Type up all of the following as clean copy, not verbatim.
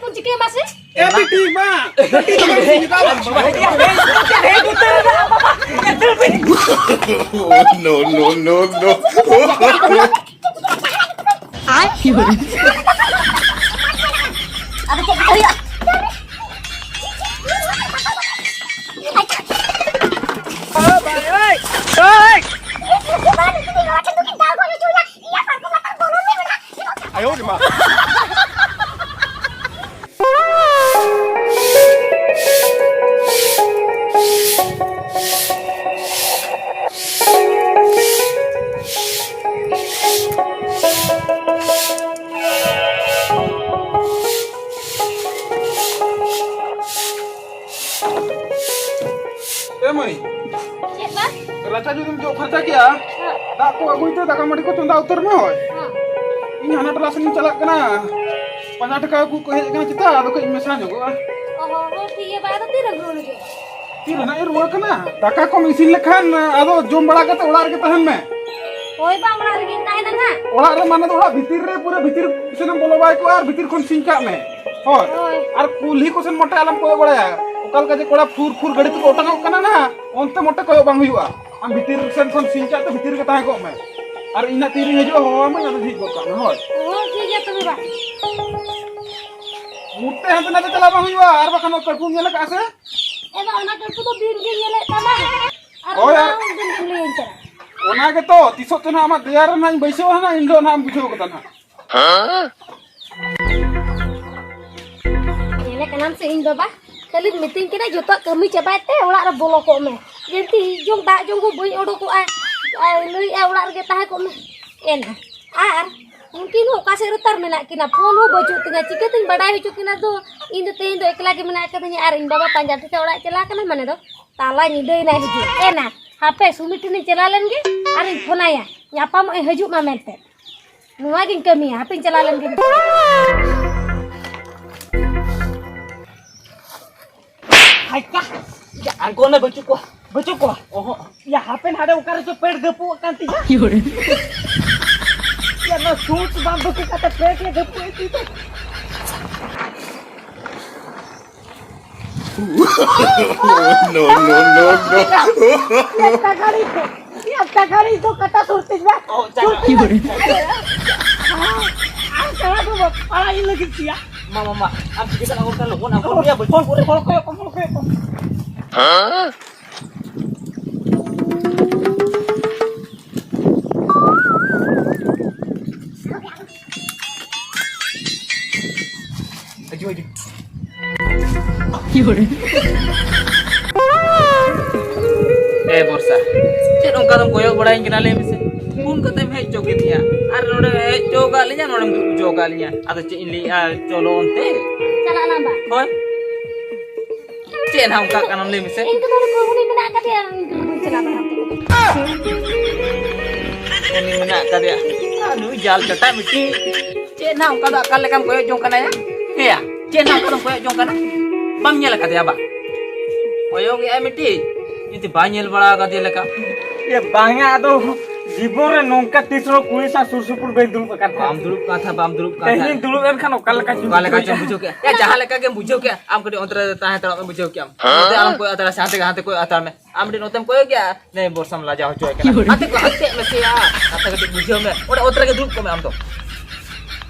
pun cikir masih. Bitti mah. Bitti tu sini kau. No. Ay. Ada kok kali ya. Ayo di mah. Mai, Siapa? raca juga jauh kerja kia. Tak aku itu tak kamar ikut tunda utar mah. Ini anak terasa ni calak kena. Panjat dekat aku kau kena cita, aku kau imesan juga. Oh, iya Pak, itu tidak dulu lagi. Tidak nak ruang kena. Tak aku mesin lekan, ado jom bala kata ular kita hen me. Oh, Pak, mana lagi naik nana? Ular mana tu ular bitir re, pura bitir senang bola baik ko, ar bitir kon singkat me. Oh, ar kuli ko sen motor alam kau bala. Ukal kaje kola fur gadi tu otang aku kena na. Onte motor kau bang huyua. Am bitir sen kon singkat tu bitir kata aku me. Ar ina tiri hejo hawa me ada dik kok na hoy. Oh, iya tuh Pak. Mutte hantu nate chala bang huyua, ar bakan okar pun nyala ka ase. Pak, anak itu tuh bin nyelek sama. Oh, ya. Bin beli encer. Ona ke to tisot tu na amat diar na baiso na indo na bujo kata na. Nyelek kanan seindo Pak. Kali meeting kena juta kami cepat teh ular bolok kok me. Jadi jong tak jong ku bui odo ku lui ular ke tah kok me. Enak. Ar mungkin ho kasih retar menak kina phone ho baju tengah cike ting badai hu kina tu indo tein do ekla ke menak katanya ar in baba panjat te ular cela kana mana do. Tala nyidai na hiju. Enak. HP sumit ni celalen ge ar phone aya. Nyapa mo haju ma mente. Nuwa gin kami HP celalen ge. Hai kah? Ya angkon na baju ko. Oh, ya hapen hada ukar to ped gapu kanti. Ya na suit bambu ke kata ped ke gapu itu. No. Ya kagari itu kata surtis ba. Oh, jangan. Ang cara ko ba para ini lagi sia. Mama, ang kita angkon kan lokon angkon dia baju ko. Hah? Aju. Borsa. Cek ongka tum koyo badain kena le mise. Pun kata hej joget ya. Ar node hej jogalinya node jogalinya. Atau cek ini colo onte. Salah nambah. Hoy. Cek na ongka kanan le mise. Ini baru kau ni menak kat yang celaka. Ini menak tadi ya. Aduh jal cetak mesti. Cek na ongka tak kale kam koyo jong kana ya. Ya. Cek na ongka koyo jong kana. Bang nyala kata apa? Koyo ge mesti. Itu banyak bala kata leka. Ya banyak tu. Jibore nongka tisro kuisa sursupur bain dulu kan. Bam dulu kata. Ini dulu kan okal ka bujo ke. Ya jahan leka ke bujo ke. Am kedi ontra tahe tara bujo ke am. Nanti alam koy atara sate koy atar me. Am di notem koy ke. Ne borsam laja hojoy ke. Ate ko hate mesti ya. Kata kedi bujo me. Oda otra ke dulu ko me am to.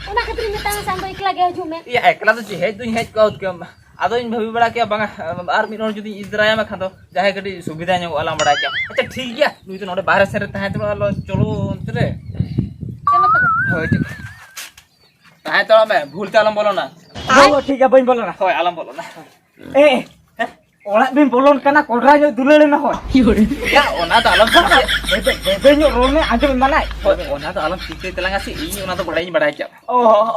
Una katri mitang sampai ikla ge haju me. Iya ekla to je tu hej ko ke. Ado इन भाभी बड़ा क्या बंगा are Minaur जुदी इजराया में खातो जाहे कटी सुविधा न्यो वाला बड़ा क्या अच्छा ठीक है नुई तो नोडे बाहर से रहता है तो लो चलो अंतरे Chalo to. होय ठीक है तो मैं भूलते आलम बोलो ना Oh, ठीक है बन बोलो ना होय आलम बोलो ना ए ओला बिन बोलोन कना कोडरा जो दुलेले ना हो या ओना तो आलम बेबे न्यो रोने आजो मनाय ओना तो आलम ठीक तेलंगा सी इन ओना तो बड़ा ही बड़ा क्या ओ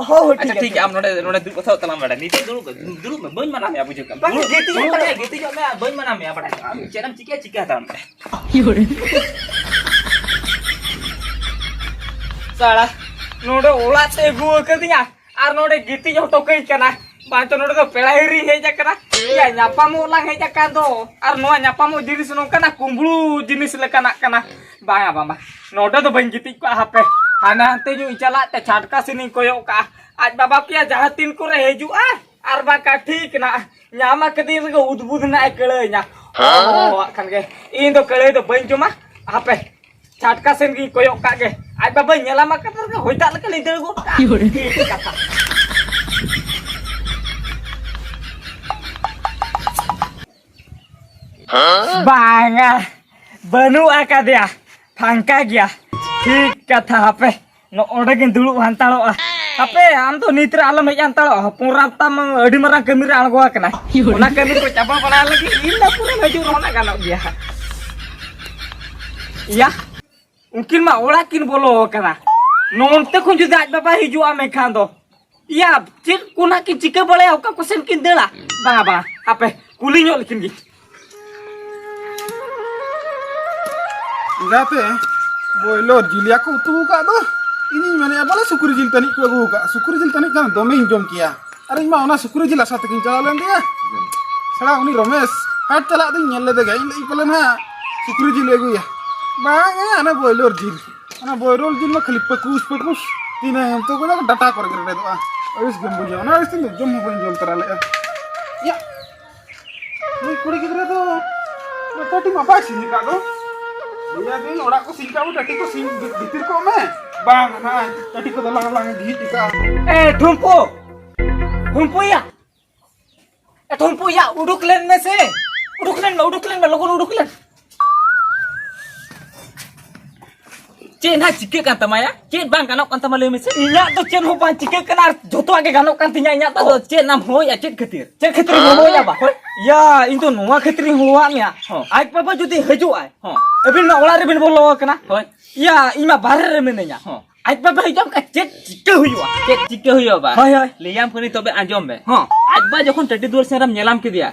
हो अच्छा ठीक है हम नोडे नोडे दुल कथा तलाम बड़ा नीति दुल में बन मना में बुझो कम गीती जो मैं बन मना में बड़ा चरम चिके था साला नोडे ओला ते गु कदिया आर नोडे गीती जो तो कई कना बांचो नोडे तो पेलाहिरी हे जकरा या न्यापामो ला हे जका दो आर नो न्यापामो जिनिस नो कना कुंबलू जिनिस लेकना कना बाया बाबा नोडे तो बन गीती को हापे हाना ते जो चला ते छाटका सिनी कोयो का आज बाबा किया जहां तीन को रे हेजु आ ar baka ठीक ना nyama kedin ke udbud na kelenya oh kan ge in to kele to bain cuma apa chatka sen gi koyok ka ge ai baba nyala ma ka ke hoita le ke lider go kata banga banu aka dia phangka gya ठीक kata apa no ode gen dulu hantalo apa am to nitra alam hej antalo purata mang adi marang kami ra algo kana ona kami ko capa pala lagi ina pura baju rona kana dia ya mungkin mah olakin bolo kana nonte kun juda aj baba hiju ame khando ya cik kuna ki cike boleh oka kosen kin dela banga apa kuli nyok likin gi Berapa? Boiler jilia ko utu ka do. Ini mana apa sukuri jil tani ko agu ka. Sukuri jil tani kan dome jom kia. Are ma ona sukuri jil asa takin chala dia. Sala uni Romesh. Hat chala din nyelle de gai lai palen ha. Sukuri jil agu ya. Bang ana boiler jil. Ana boiler jil ma khali pakus. Tina to ko data kor gre do. Aris gembu ja. Ona aris tin jom ho jom tara le. Ya. Ni kuri gidra do. Tati ma ba sini ka do. Dia din orang ko singka udah tadi ko sing bitir ko me. Bang na tadi ko dalang di tika. Dhumpu ya dhumpu ya uduk len me se uduk len logon uduk len Cik na cike kan tamaya cik bang kanok kan tamale me se inya to cen ho ban cike kan ar joto age ganok kan tinya inya to cik nam ho ya cik khatir ho ya ba ya into nuwa khatri howa mya aj papa jodi haju ai ebin na ola re bin bolo kana ya ima bare re menenya aj papa hijam ka cik cike huywa cek cike huyo ba hoy hoy liam kuni tobe anjom be आज बा जखन टटी दूर से राम नेलाम के दिया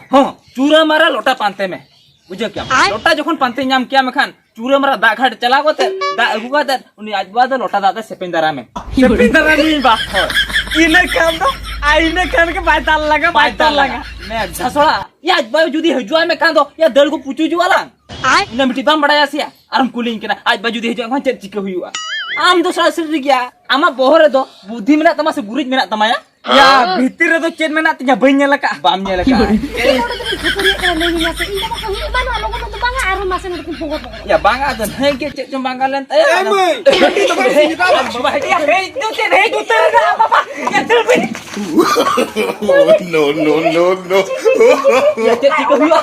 चूरा मारा लोटा पानते में बुझे क्या लोटा जखन पानते नाम किया मखान चूरा मारा दा घाट चला गोते दा अगु गोते उनी आज बा द लोटा दादा सेपेंदारा में नी बा इने काम दो आइने कान के बायताल लगा मैं झसोड़ा या आज बा जुदी हजुआ में कान दो या दल को पुचू जुवाला इना मिटी बाम बड़ाया सिया आरम कुलिंग केना आज बा जुदी हजुआ चेक चिके हुआ आम दूसरा सिर गया आमा बोहरे दो बुद्धि मेना तमा से गुरिज मेना तमाया या भीतर रे तो चेन मेना तिया बइन लका balm नेलका ya bangga dan hege cek cuma banggalan teh Tadi to ba sing ka. बाबा या हे तो चेन हे जुतर ना बाबा या चल बइन No. ya cek cik huyo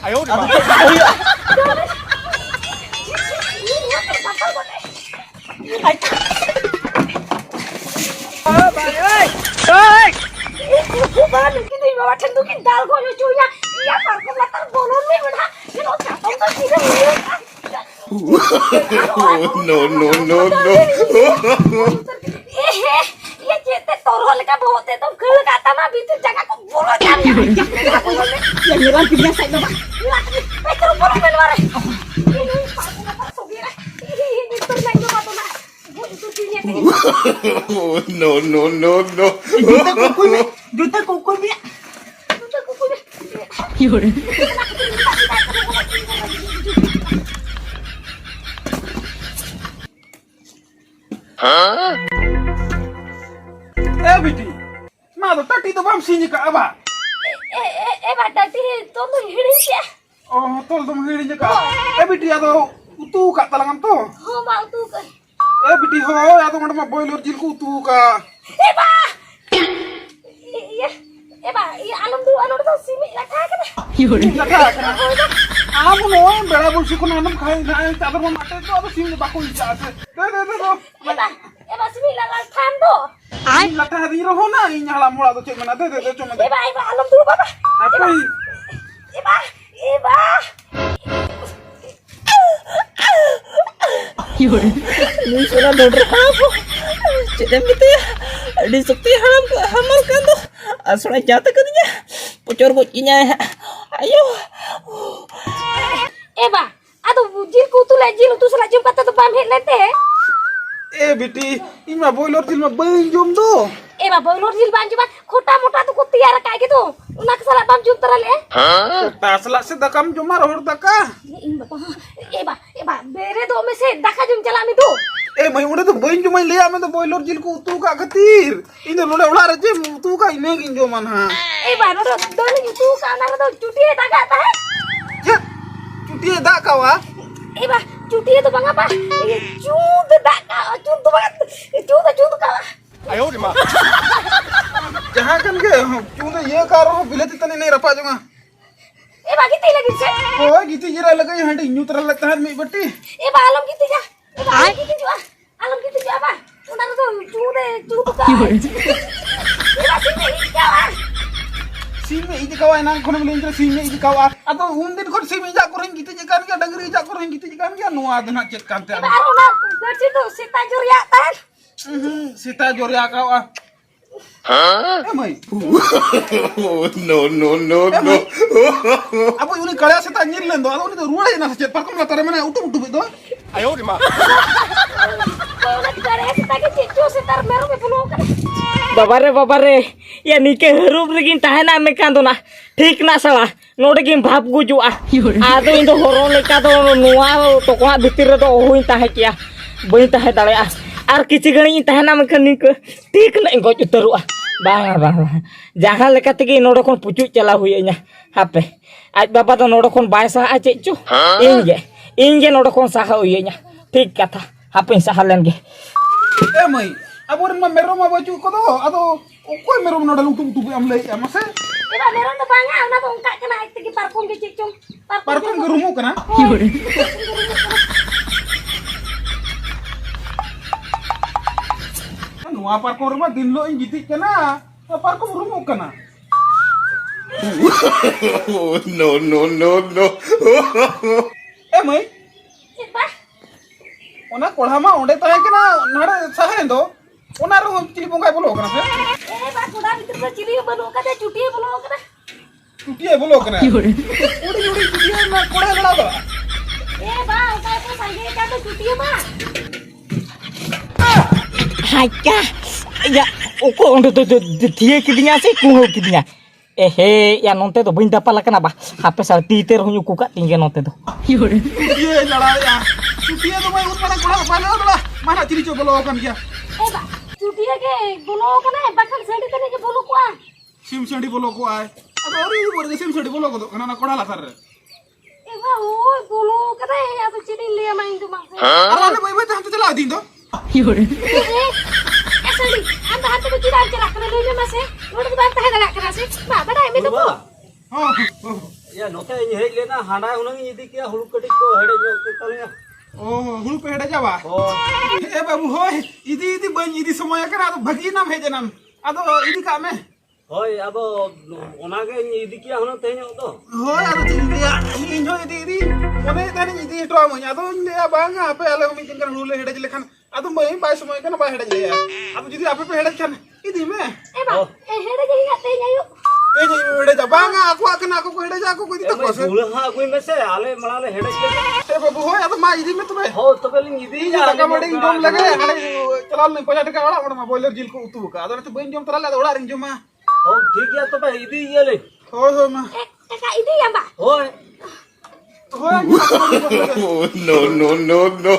ayo No. No. juta kuku mi Biti. Ma do tadi to bam sing ka aba. Oh, tol dum hiri ka. Biti ado utu ka talangam to. Biti ho ado ma boiler jil ku utu ka. Laka kana. Amu no bela bol sikon anam khai na tabar ma mate to ado sing ba ko ija ase. De. Laka di ro na inya la mula to cek mana de cuma de. Apa i? ini sudah dodo apa cedem gitu ya di sekti hamal kan tuh asal jatuh katanya bocor bocinya ayo Biti, ima boiler jil ma bang jom do. Tasla se dakam jomar hor daka. ए मैं उड़े तो बइन जो मैं ले आ मैं तो boiler जिल को उतू का खातिर इन तो लोड़े उड़ा रे उतू का इने गिन जो मन हां ए बानो दोन तू का ना तो चुटिए दागा ता है ये चुटिए दा का वा ए बा चुटिए तो बंगा बा ये चूद दागा चूद तो बंगा चूद का जहां कन के चूद ये कार हो बिलेती तने नहीं रपा जोगा ए बा किती लगी से ओ गीती जरा लगे हंडी न्यू तरह लगता है मी बट्टी ए बा आलम किती जा ए बा किती जो आलम किती जा बा उना तो चूद का ए बा किती क्या बा सीम में इज कावा ना कोन लेंजर सीम में इज कावा अतो उन दिन कोन सीम इजा कोरन गीती जकान के डंगरी जा कोरन गीती जकान के नुआ दना चेक कांते ए बा रोना गरसी तो सीता जुरिया ता सीता जोरिया कावा ए मई No, no, no, no. अब उनी कळ्या सीता नीर लेंदो अतो उनी तो रुळे ना चेक परकम लतारे मने उटु उटु बेदो कोना करे सीता के चिचो से तार मेरो में पुलो कर बाबा रे या निके हरूब रेगिन ताहेना में कांदो ना ठीक ना सला नोडे गिन भाप गुजुआ आदो इन दो होरो लेका दो नुआ तो कोहा भितिर रे दो होइन ताहे किया बई ताहे दाड़ेआ आर किछि गणी ताहेना में कनी को ठीक ना गज उतरुआ बा जहां लेका तेगे नोडे कोन पुचु चला हुइया हापे आज बाबा तो नोडे कोन बाय सा आ चेचो इंगे नोडे कोन साहा हुइया ठीक कथा हापे साहा लेनगे ए मई अब और मैं मेरो मा बचू को दो अतो कोई मेरो नोडल उटु उटु हम ले मसे ए बा मेरो तो बांगा ना तो उनका कना एक की परफॉर्म के चिचो परकम के रूमो कना नुआ परकम रमा दिन लो इन गीती कना परकम रूमो कना No, no, no, no. ए मई ए बा ओना कोढ़ा मा ओंडे ताहे कना नाड़े सहे दो ओना रो चिली बोंगाय बोलो कना से ए बा कुड़ा भीतर से चिली बनो का चुटिए बनो का टूटिए बोलो कना उड़ी टूटिए ना कोढ़ा लड़ा दो ए बा उका को संगे का तो चुटिए बा हाका या ओको ओंडे तो थिए किदिया से कुहो किदिया एहे या नोंते तो बइन दापा लकना बा हापे सा तीते रहु कुका तिंगे नोंते तो टूटिए लड़ा या टूटिए तो मैं उतना कोढ़ा पाले दला माना चिली चो बोलो कन क्या ए बा चुटिए के बनो का ना बखन सेडी तने के बोलो को सिम सेंडी बोलो को आए अब और ये बोल सिम सेंडी बोलो को कना ना कोढ़ा ला सर ए बा ओ बोलो का ना या तो चिली ले माइन तो मासे अरे भाई भाई हम तो चला दी दो Asali, anda hatu ko chira chira kana le mase. Nodu ba ta hada kana se. Ba bada me to. हां या नोते हे लेना हांडा उनंग इदी के हुळु कटी को हेडे जो के तले ओ हुळु पे हेडे जावा ए बाबू होय इदी बन इदी समय करा तो भगी ना भेजे नाम अदो इदी का में होय अब ओनागे इदी के हनो तेनो तो होय अदो चिंदिया इन हो इदी ओने तानी इदी तो म अदो ले बांगा पे आले मी जिन हुळु हेडे लेखन अदो मई बाय समय कना बाय हेडे ले अब जदी आपे पे हेडे छन इदी में Eh ba, hede jadi ngate nyayu. ए जे हेडे जा बांगा आको कना को हेडे जा को कोई तो कोसे हुळ हा कोई में से आले मलाले हेडे के ए बाबू होय अदो मा इदी में तुम्हें हो तो बेलिंग इदी जा टका मडी जम लगे हाले चलाल नहीं 50 टका वाला ओडमा बॉयलर जिल को उतु का अदो तो बइन जम तला ओडा रिन जमा हो ठीक है तो बे इदी ये ले होय होय मा Kakak ini ya, Mbak. होय होय No, no, no, no.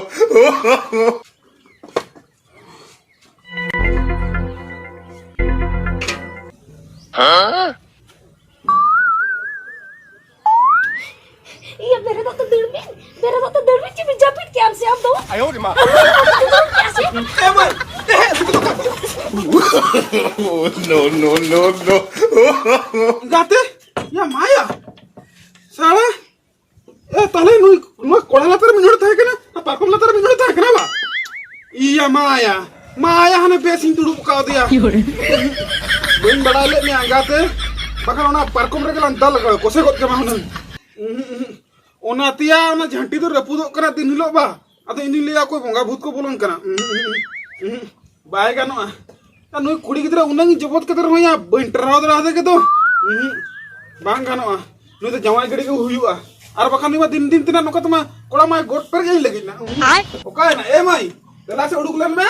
Huh? Iya, bere dokter Durmin cuma japit ke amsi am do. Ayo, di mana? ए भाई No, no, no, no. गाते या माया साला ए तले नुई कोड़ा लतर मिनोड़ था के ना पापम लतर मिनोड़ था के ना बा इया माया हने बेसिंग दुडु का दिया बइन बड़ा ले ने आगाते बखन ओना पारकम रे गलन दल कोसे गोत के माहुन ओना तिया ओना झंटी तो रपुदो करा दिन हिलो बा अतो इनि लिया कोई बोंगा भूत को बोलन कना बाय गानो ता नुई कुड़ी गिदरा उनंग जबत कतर होया बइन टराव दरा दे के तो बांग गानो नुई तो जवाई गड़ी के हुयुआ आर बखन नुई दिन दिन तना नोका तमा कोड़ा मा गोट पर गई लगी ना ओका ना ए माई दला से उडुक लेन में